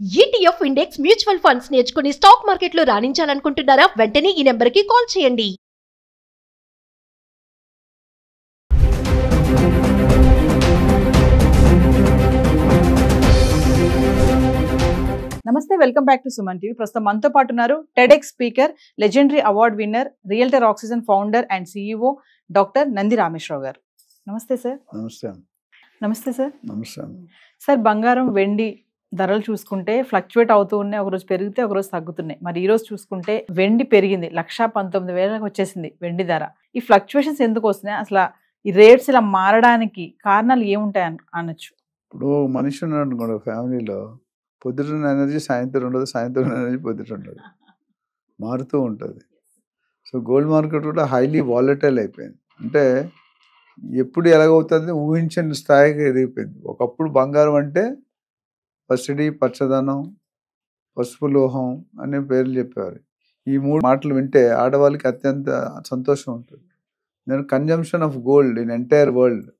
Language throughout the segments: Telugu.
ETF ఇండెక్స్ మ్యూచువల్ ఫండ్స్ నేర్చుకుని స్టాక్ మార్కెట్లో రాణించాలనుకుంటున్నారా? వెంటనే ఈ నెంబర్కి కాల్ చేయండి. నమస్తే, welcome back to Suman TV. ప్రస్తుతం మనతో పాటు ఉన్నారు TEDx speaker, legendary award winner, realtor oxygen founder and CEO doctor Nandi Rameshwar Rao గారు. నమస్తే సార్. నమస్తే. నమస్తే సార్. నమస్తే. సార్, బంగారం వెండి ధరలు చూసుకుంటే ఫ్లక్చువేట్ అవుతూ ఉన్నాయి, ఒకరోజు పెరిగితే ఒకరోజు తగ్గుతున్నాయి. మరి ఈ రోజు చూసుకుంటే వెండి పెరిగింది, 1,19,000 వచ్చేసింది వెండి ధర. ఈ ఫ్లక్చువేషన్స్ ఎందుకు వస్తున్నాయి? అసలు ఈ రేట్స్ ఇలా మారడానికి కారణాలు ఏముంటాయి అనొచ్చు? ఇప్పుడు మనిషి ఉన్నాడు అనుకోండి, ఫ్యామిలీలో పొద్దున్న ఎనర్జీ సాయంత్రం ఉండదు, సాయంత్రం ఎనర్జీ పొద్దుట ఉండదు, మారుతూ ఉంటుంది. సో గోల్డ్ మార్కెట్ కూడా హైలీ వాలటైల్ అయిపోయింది. అంటే ఎప్పుడు ఎలాగవుతుంది ఊహించని స్థాయికి ఎదిగిపోయింది. ఒకప్పుడు బంగారం అంటే పసిడి, పచ్చదనం, పసుపు లోహం అనే పేర్లు చెప్పేవారు. ఈ మూడు మాటలు వింటే ఆడవాళ్ళకి అత్యంత సంతోషం ఉంటుంది. నేను consumption of gold in entire world,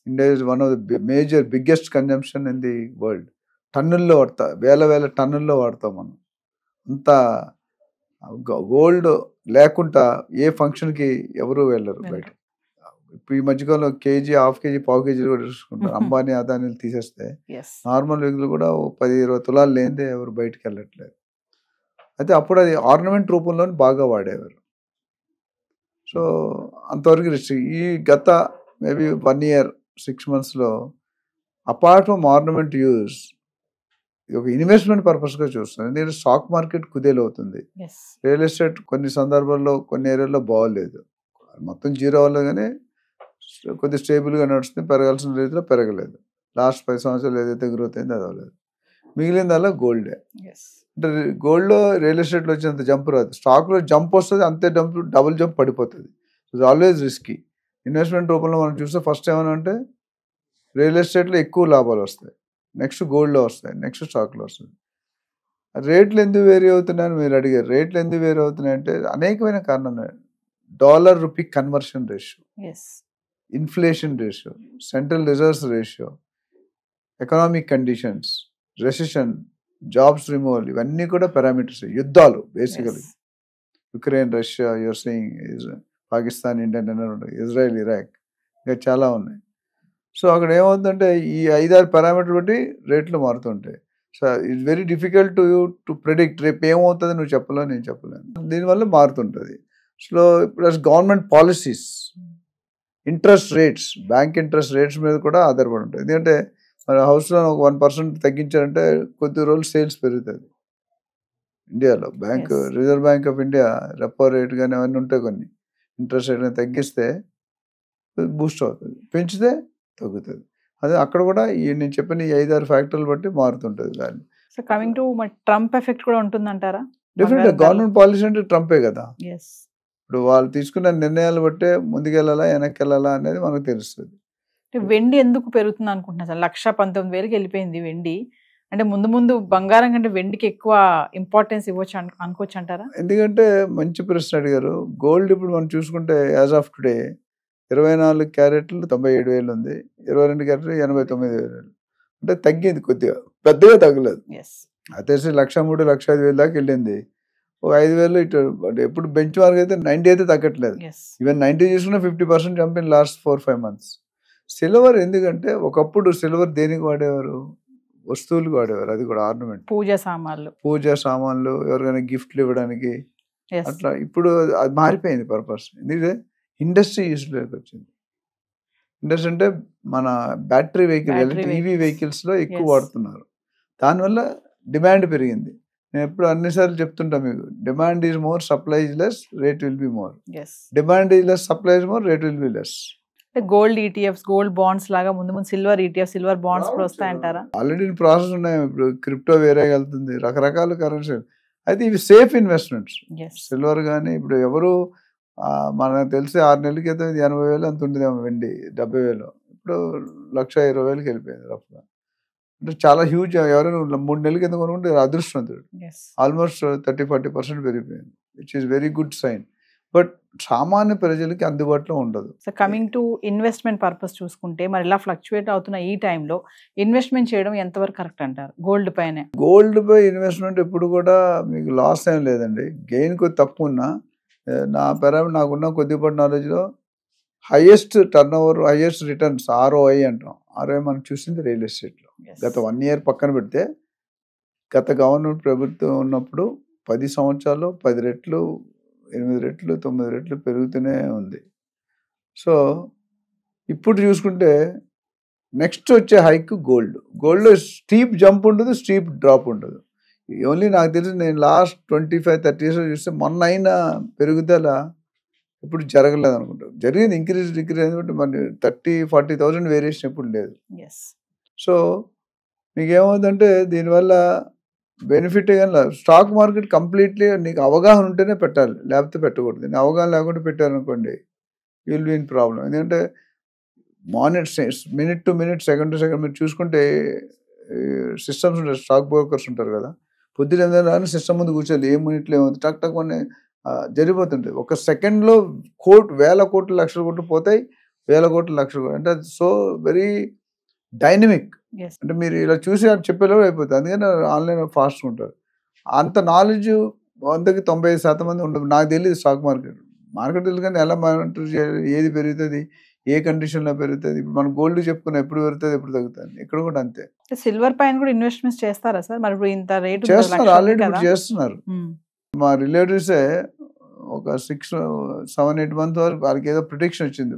India is one of the major biggest consumption in the world. టన్నుల్లో వాడతాం, వేల టన్నుల్లో వాడతాం మనం. అంత గోల్డ్ లేకుండా ఏ ఫంక్షన్కి ఎవరు వెళ్ళరు బయట. ఇప్పుడు ఈ మధ్యకాలంలో కేజీ, హాఫ్ కేజీ, పావు కేజీ కూడా చూసుకుంటారు. అంబానీ, అదానీలు తీసేస్తే నార్మల్ వ్యక్తులు కూడా 10-20 తులాలు లేనిదే ఎవరు బయటకు వెళ్ళట్లేదు. అయితే అప్పుడు అది ఆర్నమెంట్ రూపంలో బాగా వాడేవారు. సో అంతవరకు రిస్ట్రిక్ట్. ఈ గత మేబీ 1 year 6 monthsలో అపార్ట్ ఫ్రమ్ ఆర్నమెంట్ యూజ్ ఒక ఇన్వెస్ట్మెంట్ పర్పస్గా చూస్తాను. ఎందుకంటే స్టాక్ మార్కెట్ కుదేలవుతుంది, రియల్ ఎస్టేట్ కొన్ని సందర్భాల్లో కొన్ని ఏరియాల్లో బాగోలేదు, మొత్తం జీరో అవ్వలేదు, కానీ కొద్ది స్టేబుల్గా నడుస్తుంది, పెరగాల్సిన రీతిలో పెరగలేదు. లాస్ట్ 5 సంవత్సరాలు ఏదైతే గ్రోత్ అయిందో అది అవ్వలేదు. మిగిలిందల్లా గోల్డే. అంటే గోల్డ్లో రియల్ ఎస్టేట్లో వచ్చినంత జంప్ రాదు, స్టాక్లో జంప్ వస్తుంది, అంతే జంప్, డబుల్ జంప్ పడిపోతుంది. It's always risky. ఇన్వెస్ట్మెంట్ రూపంలో మనం చూస్తే ఫస్ట్ ఏమైనా అంటే రియల్ ఎస్టేట్లో ఎక్కువ లాభాలు వస్తాయి, నెక్స్ట్ గోల్డ్లో వస్తాయి, నెక్స్ట్ స్టాక్లో వస్తుంది. రేట్లు ఎందుకు వేరీ అవుతున్నాయని మీరు అడిగారు. రేట్లు ఎందుకు వేరీ అవుతున్నాయి అంటే అనేకమైన కారణాలు. Dollar rupee conversion ratio, inflation ratio, central reserves ratio, economic conditions, recession, jobs removal, ఇవన్నీ కూడా పారామీటర్స్. యుద్ధాలు basically Ukraine, Russia, you are saying, Pakistan, India, Israel, Iraq, ఇంకా చాలా ఉన్నాయి. సో అక్కడ ఏమవుతుందంటే ఈ 5-6 పారామీటర్లు బట్టి రేట్లు మారుతుంటాయి. So it's very difficult to predict రేపు ఏమవుతుంది నువ్వు చెప్పలేవు, నేను చెప్పలేను. దీనివల్ల మారుతుంటుంది. So plus government policies, interest rates, bank interest rates మీద కూడా ఆధారపడి ఉంటుంది. ఎందుకంటే మన హౌస్లో ఒక 1% తగ్గించారంటే కొద్ది రోజులు సేల్స్ పెరుగుతుంది. ఇండియాలో bank, reserve bank of India repo rate కానీ అవన్నీ ఉంటాయి, కొన్ని ఇంట్రెస్ట్ రేట్ తగ్గిస్తే బూస్ట్ అవుతుంది, పెంచితే తగ్గుతుంది. అదే అక్కడ కూడా నేను చెప్పిన ఈ 5-6 ఫ్యాక్టర్లు బట్టి మారుతుంటుంది. దాన్ని so coming to Trump effect కూడా ఉంటుందంటారా? డెఫినెట్గా గవర్నమెంట్ పాలసీ అంటే ట్రంపే కదా. ఇప్పుడు వాళ్ళు తీసుకున్న నిర్ణయాలు బట్టే ముందుకెళ్ళాలా వెనక్కి వెళ్ళాలా అనేది మనకు తెలుస్తుంది. వెండి ఎందుకు పెరుగుతుంది అనుకుంటున్నా సార్? 1,19,000 వెళ్ళిపోయింది వెండి. అంటే ముందు ముందు బంగారం కంటే వెండికి ఎక్కువ ఇంపార్టెన్స్ ఇవ్వచ్చు అనుకోవచ్చు అంటారా? ఎందుకంటే మంచి ప్రశ్న అడిగారు. గోల్డ్ ఇప్పుడు మనం చూసుకుంటే యాజ్ ఆఫ్ టుడే 24 క్యారెట్లు 97,000 ఉంది, 22 క్యారెట్లు 89,000. అంటే తగ్గింది కొద్దిగా, పెద్దగా తగ్గలేదు. అతేసి 1,03,000, 1,05,000 దాకా వెళ్ళింది. ఒక 5,000 ఇటు. అంటే ఎప్పుడు బెంచ్ మార్క్ అయితే 90 అయితే తగ్గట్లేదు. ఈవెన్ 90 చూసుకున్నా 50% jump in last 4-5 months. Silver ఎందుకంటే ఒకప్పుడు సిల్వర్ దేనికి వాడేవారు? వస్తువులకు వాడేవారు, అది కూడా ఆర్నమెంట్, పూజా సామాన్లు, ఎవరికైనా గిఫ్ట్లు ఇవ్వడానికి అట్లా. ఇప్పుడు అది మారిపోయింది పర్పస్. ఎందుకంటే ఇండస్ట్రీ యూస్లోకి వచ్చింది. ఇండస్ట్రీ అంటే మన బ్యాటరీ వెహికల్, ఈవీ వెహికల్స్లో ఎక్కువ వాడుతున్నారు. దానివల్ల డిమాండ్ పెరిగింది. నేను ఎప్పుడు అన్నిసార్లు చెప్తుంటా మీకు, demand is more, supply is less, rate will be more. Demand is less, supply is more, rate will be less. Gold ETFs, gold bonds లాగా ముందు ముందు సిల్వర్ ఈటీఎఫ్, సిల్వర్ బాండ్స్ కూడా వస్తాయంటారా? ఆల్రెడీ ప్రాసెస్ ఉన్నాయి. ఇప్పుడు క్రిప్టో వేరే వెళ్తుంది, రకరకాల కరెన్సీ. అయితే ఇవి సేఫ్ ఇన్వెస్ట్మెంట్స్. సిల్వర్ కానీ ఇప్పుడు ఎవరు మనకు తెలిసి 6 నెలల క్రితం 80,000 అంత ఉండేదేమో వెండి, 70,000, ఇప్పుడు 1,20,000కి వెళ్ళిపోయింది రఫ్గా. అంటే చాలా హ్యూజ్. ఎవరైనా 3 నెలల కింద కొనుక్కుంటే అదృష్టవంతుడు. ఆల్మోస్ట్ 30-40% పెరిగిపోయింది, which is very good sign. But సామాన్య ప్రజలకి అందుబాటులో ఉండదు. So coming to investment purpose చూసుకుంటే మరి ఇలా ఫ్లక్చువేట్ అవుతున్న ఈ టైంలో ఇన్వెస్ట్మెంట్ చేయడం ఎంతవరకు కరెక్ట్ అంటారు? గోల్డ్ పైనే. గోల్డ్ పై ఇన్వెస్ట్మెంట్ ఎప్పుడు కూడా మీకు లాస్ ఏం లేదండి. గెయిన్ కొద్ది తక్కువ ఉన్నా నాకున్న కొద్దిపాటి నాలెడ్జ్లో highest turn over, highest returns ROI అంటాం. ROI మనం చూసింది రియల్ ఎస్టేట్లో. గత 1 year పక్కన పెడితే గత గవర్నమెంట్ ప్రభుత్వం ఉన్నప్పుడు 10 సంవత్సరాలు 10 రెట్లు, 8 రెట్లు, 9 రెట్లు పెరుగుతూనే ఉంది. సో ఇప్పుడు చూసుకుంటే నెక్స్ట్ వచ్చే హైక్ గోల్డ్లో స్టీప్ జంప్ ఉండదు, స్టీప్ డ్రాప్ ఉండదు. ఓన్లీ నాకు తెలిసి నేను లాస్ట్ 25-30 years చూస్తే మొన్న అయినా పెరుగుదల ఇప్పుడు జరగలేదు అనుకుంటాను. జరిగింది ఇంక్రీజ్ ఎందుకంటే మన 30,000-40,000 వేరియేషన్ ఎప్పుడు లేదు. సో మీకు ఏమవుతుందంటే దీనివల్ల బెనిఫిట్ కానీ స్టాక్ మార్కెట్ కంప్లీట్లీ నీకు అవగాహన ఉంటేనే పెట్టాలి, లేకపోతే పెట్టకూడదు. నేను అవగాహన లేకుండా పెట్టారనుకోండి you will be in problem. ఎందుకంటే minute to minute, second to second మీరు చూసుకుంటే సిస్టమ్స్ ఉంటాయి, స్టాక్ బ్రోకర్స్ ఉంటారు కదా, పొద్దున ఏదైనా సిస్టమ్ ముందు కూర్చోాలి, ఏ మినిట్లో ఏమవుతుంది టక్ అని జరిగిపోతుంటాయి. ఒక సెకండ్లో వేల కోట్లు లక్షల కోట్లు పోతాయి, వేల కోట్లు లక్షల కోట్లు. అంటే అది సో వెరీ డైనమిక్. అంటే మీరు ఇలా చూసి చెప్పేలోపు అయిపోతుంది. అందుకని ఆన్లైన్ ఫాస్ట్గా ఉంటారు. అంత నాలెడ్జ్ 100కి 95% మంది ఉండదు. నాకు తెలియదు స్టాక్ మార్కెట్ తెలియదు కానీ ఎలా మానిటర్ చేయాలి, ఏది పెరుగుతుంది, ఏ కండిషన్లో పెరుగుతుంది. ఇప్పుడు మనం గోల్డ్ చెప్పుకున్నా ఎప్పుడు పెరుగుతుంది, ఎప్పుడు తగ్గుతుంది. ఇక్కడ కూడా అంతే. సిల్వర్ పైన కూడా ఇన్వెస్ట్మెంట్స్ చేస్తారా సార్? మరి ఇప్పుడు ఇంత రేట్ చేస్తున్నారు, ఆల్రెడీ చేస్తున్నారు. మా రిలేటివ్సే ఒక 6-7-8 months వరకు వాళ్ళకి ఏదో ప్రిడిక్షన్ వచ్చింది.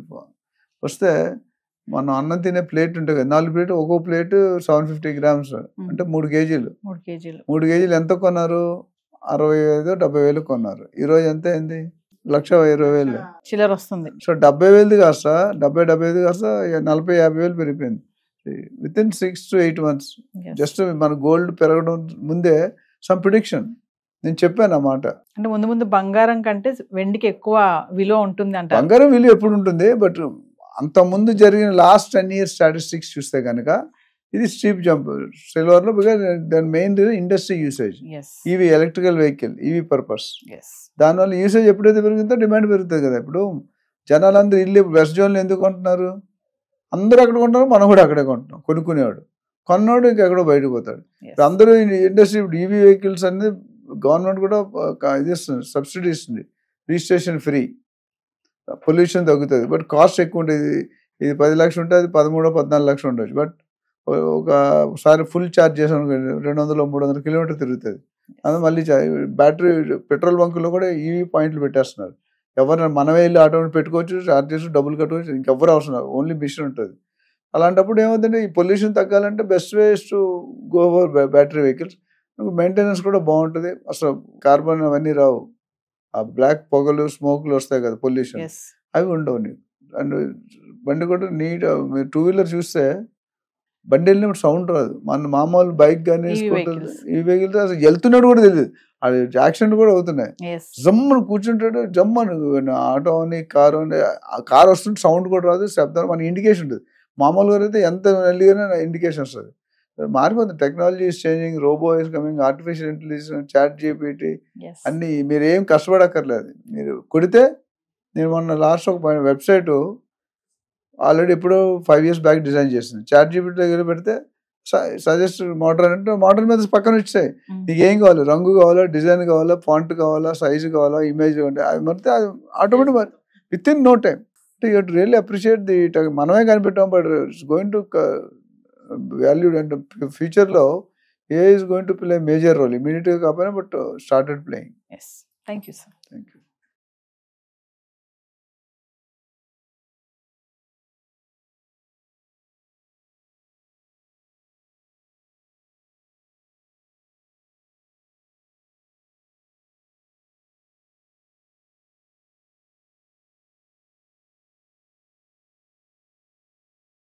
వస్తే మనం అన్నం తినే ప్లేట్ ఉంటుంది కదా, 4 ప్లేట్, ఒక్కో ప్లేట్ 750 grams, అంటే 3 kgs. 3 kgs ఎంత కొన్నారు? 65,000-70,000 కొన్నారు. ఈరోజు ఎంత అయింది? 1,20,000 చిల్లర వస్తుంది. సో 70,000 కాస్త 70-75 కాస్త 40,000-50,000 పెరిగిపోయింది with in 6 to 8 months. Just మన గోల్డ్ పెరగడం ముందే సమ్ ప్రిడిక్షన్ నేను చెప్పాను అన్నమాట. అంటే ముందు బంగారం కంటే వెండికి ఎక్కువ విలువ ఉంటుంది అంటే. బంగారం విలువ ఎప్పుడు ఉంటుంది, బట్ అంత ముందు జరిగిన లాస్ట్ 10 years స్టాటిస్టిక్స్ చూస్తే కనుక ఇది స్టీప్ జంప్ సిల్వర్లో. బికాజ్ దాని main industry usage, EV electrical vehicle, EV purpose. దానివల్ల యూసేజ్ ఎప్పుడైతే పెరుగుతుందో డిమాండ్ పెరుగుతుంది కదా. ఇప్పుడు జనాలందరూ ఇల్లు వెస్ట్ జోన్లో ఎందుకు కొంటున్నారు? అందరూ అక్కడ కొంటున్నారు, మనం కూడా అక్కడే కొంటున్నాం. కొనుక్కునేవాడు కొన్నవాడు ఇంకెక్కడో బయటకు పోతాడు. ఇప్పుడు అందరూ ఇండస్ట్రీ, ఇప్పుడు ఈవీ వెహికల్స్ అనేది గవర్నమెంట్ కూడా ఇది ఇస్తుంది, సబ్సిడీ ఇస్తుంది, రిజిస్ట్రేషన్ ఫ్రీ, పొల్యూషన్ తగ్గుతుంది. బట్ కాస్ట్ ఎక్కువ ఉంటుంది. ఇది 10 లక్షలు ఉంటే అది 13-14 లక్షలు ఉండొచ్చు. బట్ ఒకసారి ఫుల్ ఛార్జ్ చేసాను 200-300 కిలోమీటర్ తిరుగుతుంది. అది మళ్ళీ బ్యాటరీ పెట్రోల్ బంకుల్లో కూడా ఈవీ పాయింట్లు పెట్టేస్తున్నారు. ఎవరైనా మనమే వెళ్ళి ఆటోమేటిక్ పెట్టుకోవచ్చు, ఛార్జ్ చేసి డబ్బులు కట్టుకోవచ్చు, ఇంకెవరు అవసరం, ఓన్లీ మిషన్ ఉంటుంది. అలాంటప్పుడు ఏమవుతుందంటే ఈ పొల్యూషన్ తగ్గాలంటే best ways to go over battery vehicles. Maintenance కూడా బాగుంటుంది, అసలు కార్బన్ అవన్నీ రావు. ఆ బ్లాక్ పొగలు, స్మోక్లు వస్తాయి కదా, పొల్యూషన్, అవి ఉండవు నీకు. అండ్ బండి కూడా నీట్. మీరు 2-wheeler చూస్తే బండి వెళ్ళినప్పుడు సౌండ్ రాదు. మన మామూలు బైక్ కానీ స్కూటర్, ఈ వెహికల్స్ అసలు వెళ్తున్నాడు కూడా తెలియదు. అది యాక్సిడెంట్ కూడా అవుతున్నాయి. జమ్మను కూర్చుంటాడు, జమ్మను ఆటో అని, కారు అని, ఆ కారు వస్తుంటే సౌండ్ కూడా రాదు, శబ్దం, మన ఇండికేషన్ ఉంటుంది. మామూలుగా అయితే ఎంత వెళ్ళిగానే ఇండికేషన్ వస్తుంది. మారిపోతుంది. Technology is changing, robot is coming, artificial intelligence, chat GPT అన్ని. మీరు ఏం కష్టపడక్కర్లేదు. మీరు కొడితే, నేను మొన్న లాస్ట్ ఒక వెబ్సైట్ ఆల్రెడీ ఎప్పుడో 5 years బ్యాక్ డిజైన్ చేసింది. చాట్ జీపీటీ దగ్గర పెడితే సజెస్ట్ మోడల్ అంటే మోడల్ మీద పక్కన వచ్చాయి. నీకు ఏం కావాలి, రంగు కావాలా, డిజైన్ కావాలా, ఫాంట్ కావాలా, సైజు కావాలా, ఇమేజ్ కావాలి, అది మరితే అది automatic within no time. You to really appreciate the. మనమే కనిపెట్టాం, but it's going to valued. And ఫ్యూచర్లో AI is going to play a major role. Immediately కాకపోయినా, but started playing. Thank you, sir. Thank you.